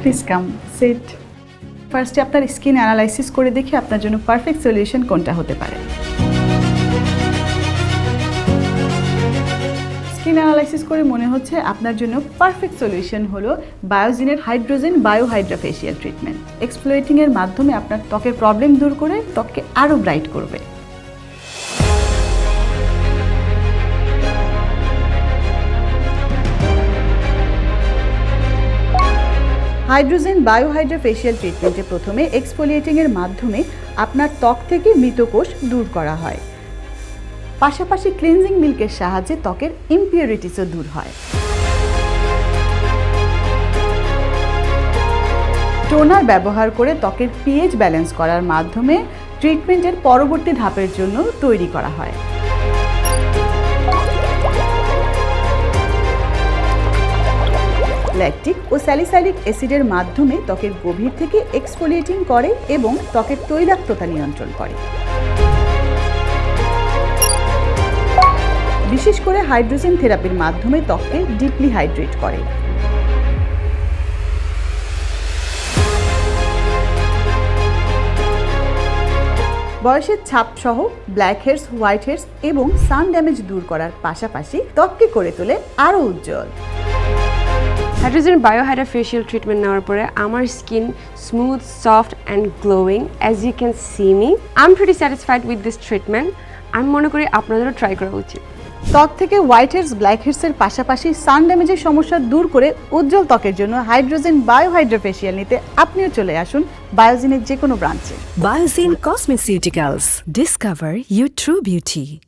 Please come seat. ফার্স্টে আপনার skin analysis করে দেখি আপনার জন্য পারফেক্ট সলিউশন কোনটা হতে পারে। স্কিন অ্যানালাইসিস করে মনে হচ্ছে আপনার জন্য পারফেক্ট সলিউশন হলো বায়োজিনের হাইড্রোজেন বায়োহাইড্রা ফেশিয়াল ট্রিটমেন্ট। এক্সফোলিয়েটিংয়ের মাধ্যমে আপনার ত্বকের প্রবলেম দূর করে ত্বককে আরও ব্রাইট করবে। হাইড্রোজেন বায়োহাইড্রা ফেশিয়াল ট্রিটমেন্টে প্রথমে এক্সফোলিয়েটিংয়ের মাধ্যমে আপনার ত্বক থেকে মৃত কোষ দূর করা হয়, পাশাপাশি ক্লিনজিং মিল্কের সাহায্যে ত্বকের ইমপিউরিটিসও দূর হয়। টোনার ব্যবহার করে ত্বকের পিএইচ ব্যালেন্স করার মাধ্যমে ট্রিটমেন্টের পরবর্তী ধাপের জন্য তৈরি করা হয়। ল্যাকটিক ও স্যালিসাইলিক অ্যাসিডের মাধ্যমে ত্বকের গভীর থেকে এক্সফোলিয়েটিং করে এবং ত্বকের তৈলাক্ততা নিয়ন্ত্রণ করে। বিশেষ করে হাইড্রোজেন থেরাপির মাধ্যমে ত্বককে ডিপলি হাইড্রেট করে। বয়সের ছাপ সহ ব্ল্যাক হেডস, হোয়াইট হেডস এবং সান ড্যামেজ দূর করার পাশাপাশি ত্বককে করে তোলে আরও উজ্জ্বল। হাইড্রোজেন বায়োহাইড্রা ফেশিয়াল ট্রিটমেন্ট নেওয়ার পরে আমার skin smooth, soft and glowing. As you can see me, I am pretty satisfied with this treatment. আমি মনে করি আপনাদেরও ট্রাই করা উচিত। ত্বক থেকে হোয়াইট হেডস, ব্ল্যাক হেডসের পাশাপাশি সান ড্যামেজের সমস্যা দূর করে উজ্জ্বল ত্বকের জন্য হাইড্রোজেন বায়োহাইড্রা ফেশিয়াল নিতে আপনিও চলে আসুন বায়োজিনের যে কোনো ব্রাঞ্চে। Biozine Cosmeceuticals. Discover your true beauty.